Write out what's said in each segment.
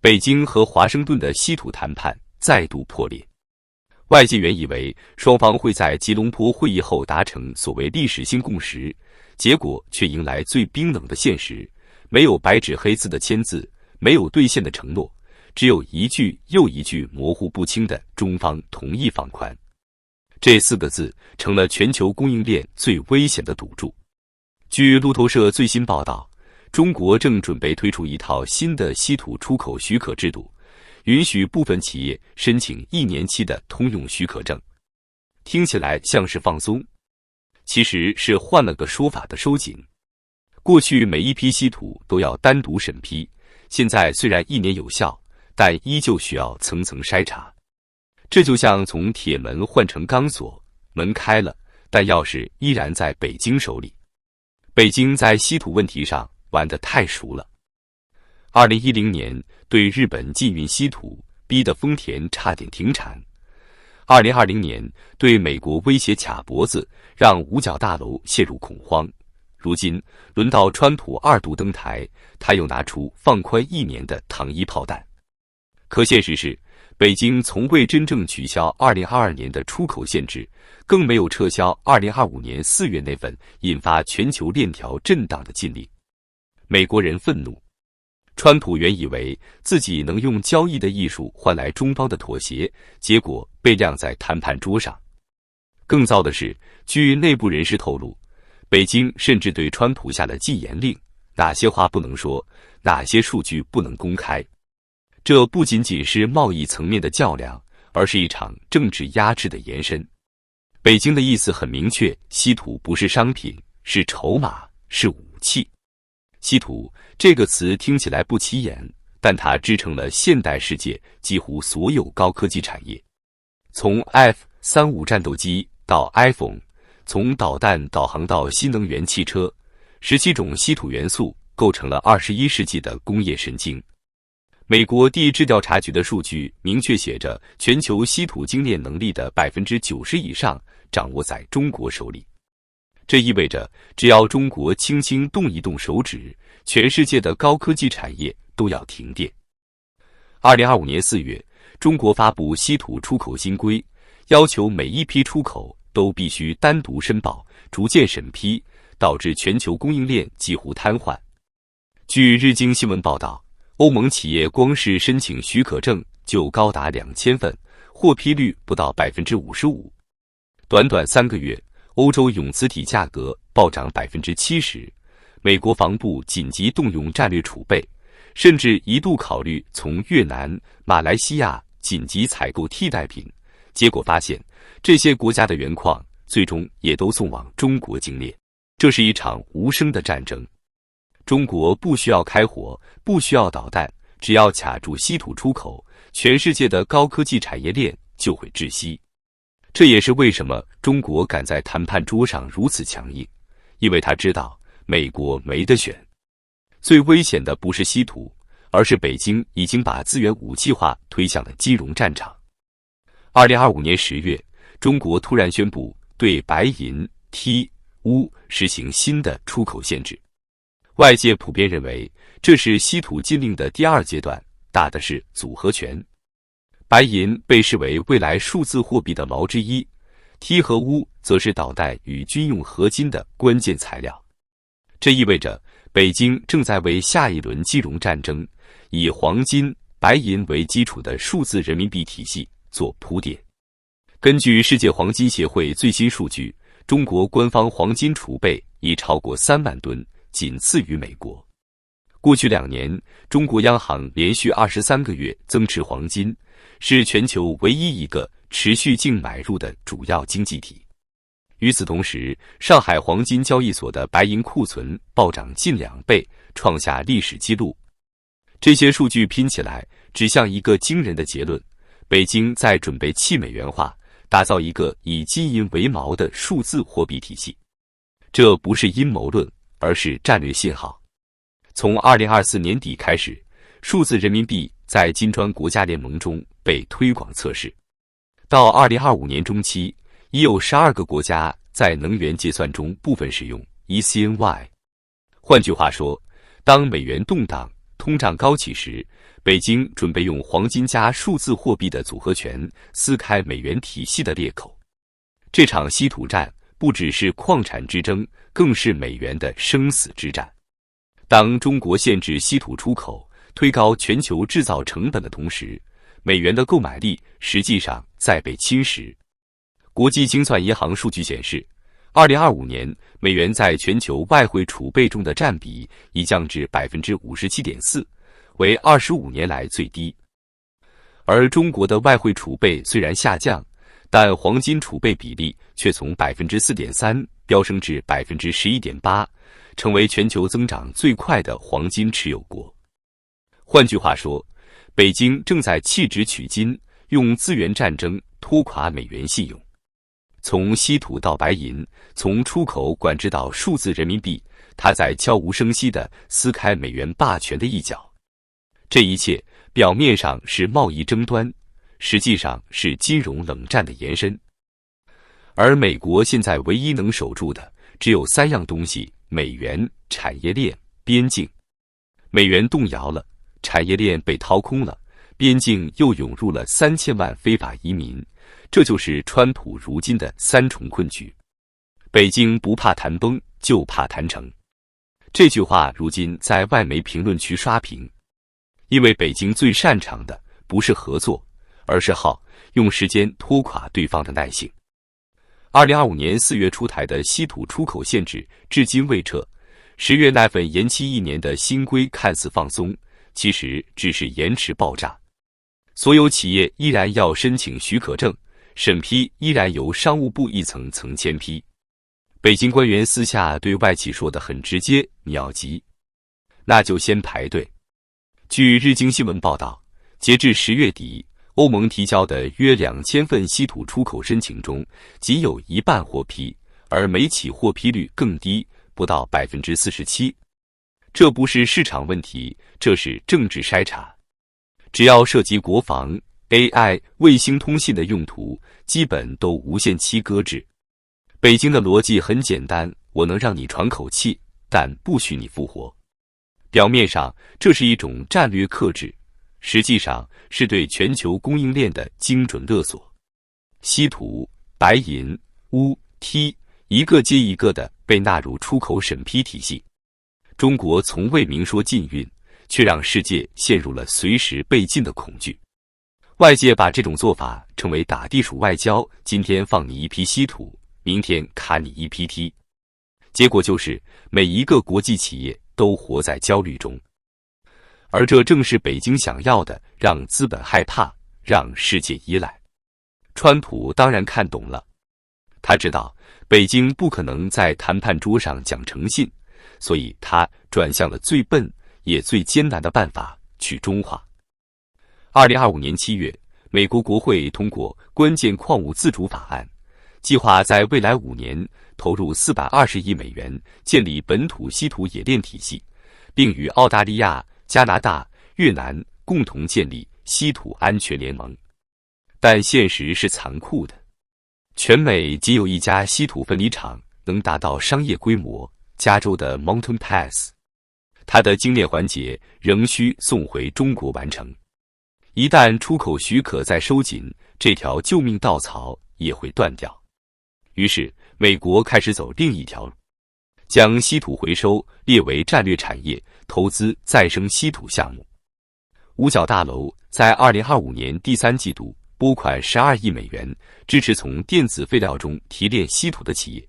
北京和华盛顿的稀土谈判再度破裂。外界原以为双方会在吉隆坡会议后达成所谓历史性共识，结果却迎来最冰冷的现实，没有白纸黑字的签字，没有兑现的承诺，只有一句又一句模糊不清的中方同意放宽。这4个字成了全球供应链最危险的赌注。据路透社最新报道，中国正准备推出一套新的稀土出口许可制度，允许部分企业申请1年期的通用许可证。听起来像是放松，其实是换了个说法的收紧。过去每一批稀土都要单独审批，现在虽然1年有效，但依旧需要层层筛查。这就像从铁门换成钢锁，门开了，但钥匙依然在北京手里。北京在稀土问题上玩得太熟了。2010年对日本禁运稀土，逼得丰田差点停产。2020年对美国威胁卡脖子，让五角大楼陷入恐慌。如今轮到川普2度登台，他又拿出放宽1年的糖衣炮弹。可现实是，北京从未真正取消2022年的出口限制，更没有撤销2025年4月那份引发全球链条震荡的禁令。美国人愤怒，川普原以为自己能用交易的艺术换来中方的妥协，结果被晾在谈判桌上。更糟的是，据内部人士透露，北京甚至对川普下了禁言令，哪些话不能说，哪些数据不能公开。这不仅仅是贸易层面的较量，而是一场政治压制的延伸。北京的意思很明确，稀土不是商品，是筹码，是武器。稀土这个词听起来不起眼，但它支撑了现代世界几乎所有高科技产业。从 F-35 战斗机到 iPhone， 从导弹导航到新能源汽车，17种稀土元素构成了21世纪的工业神经。美国地质调查局的数据明确写着，全球稀土精炼能力的90%以上掌握在中国手里。这意味着，只要中国轻轻动一动手指，全世界的高科技产业都要停电。2025年4月，中国发布稀土出口新规，要求每一批出口都必须单独申报，逐渐审批，导致全球供应链几乎瘫痪。据日经新闻报道，欧盟企业光是申请许可证就高达2000份，获批率不到55%。短短3个月，欧洲永磁体价格暴涨70%，美国防部紧急动用战略储备，甚至一度考虑从越南、马来西亚紧急采购替代品，结果发现这些国家的原矿最终也都送往中国精炼。这是一场无声的战争。中国不需要开火，不需要导弹，只要卡住稀土出口，全世界的高科技产业链就会窒息。这也是为什么中国敢在谈判桌上如此强硬，因为他知道美国没得选。最危险的不是稀土，而是北京已经把资源武器化推向了金融战场。2025年10月，中国突然宣布对白银、锑、钨实行新的出口限制。外界普遍认为，这是稀土禁令的第2阶段，打的是组合拳。白银被视为未来数字货币的锚之一，锑和钨则是导弹与军用合金的关键材料。这意味着北京正在为下一轮金融战争，以黄金、白银为基础的数字人民币体系做铺垫。根据世界黄金协会最新数据，中国官方黄金储备已超过3万吨，仅次于美国。过去2年，中国央行连续23个月增持黄金，是全球唯一一个持续净买入的主要经济体。与此同时，上海黄金交易所的白银库存暴涨近2倍，创下历史纪录。这些数据拼起来，指向一个惊人的结论：北京在准备去美元化，打造一个以金银为锚的数字货币体系。这不是阴谋论，而是战略信号。从2024年底开始，数字人民币在金砖国家联盟中被推广测试。到2025年中期，已有12个国家在能源结算中部分使用 ECNY。换句话说，当美元动荡、通胀高企时，北京准备用黄金加数字货币的组合拳撕开美元体系的裂口。这场稀土战不只是矿产之争，更是美元的生死之战。当中国限制稀土出口，推高全球制造成本的同时，美元的购买力实际上在被侵蚀。国际精算银行数据显示，2025年美元在全球外汇储备中的占比已降至 57.4%， 为25年来最低。而中国的外汇储备虽然下降，但黄金储备比例却从 4.3% 飙升至 11.8%， 成为全球增长最快的黄金持有国。换句话说，北京正在弃纸取金，用资源战争拖垮美元信用。从稀土到白银，从出口管制到数字人民币，它在悄无声息地撕开美元霸权的一角。这一切表面上是贸易争端，实际上是金融冷战的延伸。而美国现在唯一能守住的只有3样东西：美元、产业链、边境。美元动摇了，产业链被掏空了，边境又涌入了3000万非法移民，这就是川普如今的3重困局。北京不怕谈崩，就怕谈成。这句话如今在外媒评论区刷屏，因为北京最擅长的不是合作，而是用时间拖垮对方的耐性。2025年4月出台的稀土出口限制至今未撤，10月那份延期1年的新规看似放松，其实只是延迟爆炸。所有企业依然要申请许可证，审批依然由商务部一层层签批。北京官员私下对外企说得很直接，你要急，那就先排队。据日经新闻报道，截至10月底，欧盟提交的约2000份稀土出口申请中，仅有一半获批，而每起获批率更低，不到 47%。这不是市场问题，这是政治筛查。只要涉及国防、AI、卫星通信的用途，基本都无限期搁置。北京的逻辑很简单，我能让你喘口气，但不许你复活。表面上这是一种战略克制，实际上是对全球供应链的精准勒索。稀土、白银、钨、锑一个接一个的被纳入出口审批体系。中国从未明说禁运，却让世界陷入了随时被禁的恐惧。外界把这种做法称为打地鼠外交，今天放你一批稀土，明天卡你一批锑。结果就是每一个国际企业都活在焦虑中。而这正是北京想要的，让资本害怕，让世界依赖。川普当然看懂了，他知道北京不可能在谈判桌上讲诚信，所以他转向了最笨也最艰难的办法，去中化。2025年7月，美国国会通过关键矿物自主法案，计划在未来5年投入420亿美元建立本土稀土冶炼体系，并与澳大利亚、加拿大、越南共同建立稀土安全联盟。但现实是残酷的，全美仅有一家稀土分离厂能达到商业规模，加州的 Mountain Pass， 它的精炼环节仍需送回中国完成。一旦出口许可再收紧，这条救命稻草也会断掉。于是美国开始走另一条路，将稀土回收列为战略产业，投资再生稀土项目。五角大楼在2025年第3季度拨款12亿美元，支持从电子废料中提炼稀土的企业。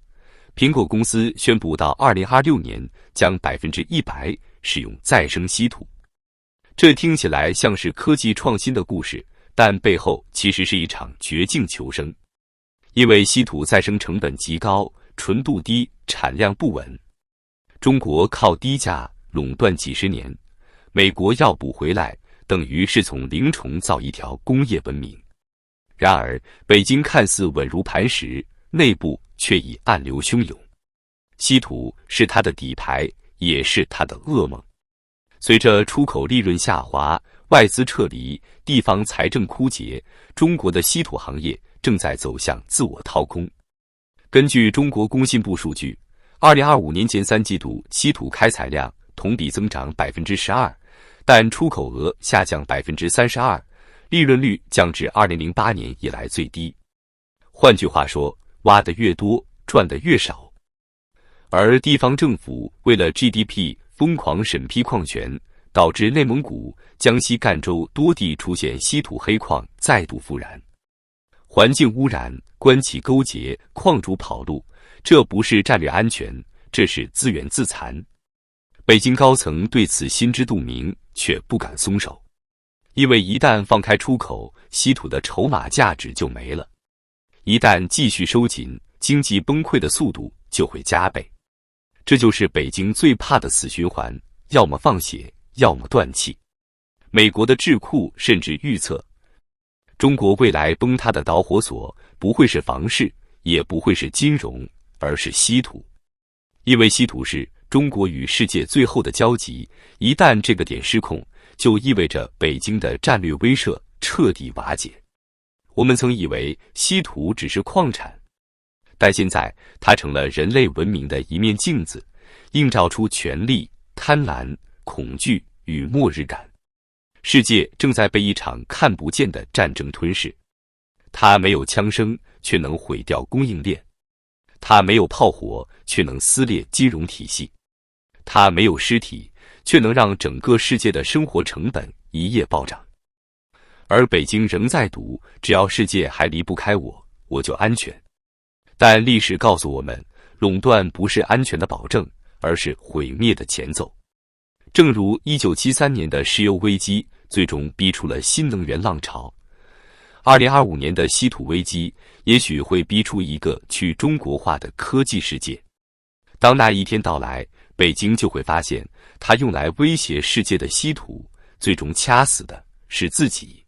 苹果公司宣布到2026年将100%使用再生稀土。这听起来像是科技创新的故事，但背后其实是一场绝境求生。因为稀土再生成本极高，纯度低，产量不稳。中国靠低价垄断几十年，美国要补回来，等于是从零重造一条工业文明。然而，北京看似稳如磐石，内部却已暗流汹涌。稀土是它的底牌，也是它的噩梦。随着出口利润下滑，外资撤离，地方财政枯竭，中国的稀土行业正在走向自我掏空。根据中国工信部数据，2025年前3季度稀土开采量同比增长 12%，但出口额下降32%，利润率降至2008年以来最低。换句话说，挖得越多，赚得越少。而地方政府为了 GDP 疯狂审批矿权，导致内蒙古、江西赣州多地出现稀土黑矿再度复燃。环境污染、官企勾结、矿主跑路，这不是战略安全，这是自怨自残。北京高层对此心知肚明，却不敢松手，因为一旦放开出口，稀土的筹码价值就没了。一旦继续收紧，经济崩溃的速度就会加倍。这就是北京最怕的死循环，要么放血，要么断气。美国的智库甚至预测，中国未来崩塌的导火索不会是房市，也不会是金融，而是稀土。因为稀土是中国与世界最后的交集，一旦这个点失控，就意味着北京的战略威慑彻底瓦解。我们曾以为稀土只是矿产，但现在它成了人类文明的一面镜子，映照出权力、贪婪、恐惧与末日感。世界正在被一场看不见的战争吞噬。它没有枪声，却能毁掉供应链；它没有炮火，却能撕裂金融体系；它没有尸体，却能让整个世界的生活成本一夜暴涨。而北京仍在赌，只要世界还离不开我，我就安全。但历史告诉我们，垄断不是安全的保证，而是毁灭的前奏。正如1973年的石油危机最终逼出了新能源浪潮，2025年的稀土危机也许会逼出一个去中国化的科技世界。当那一天到来，北京就会发现，它用来威胁世界的稀土，最终掐死的是自己。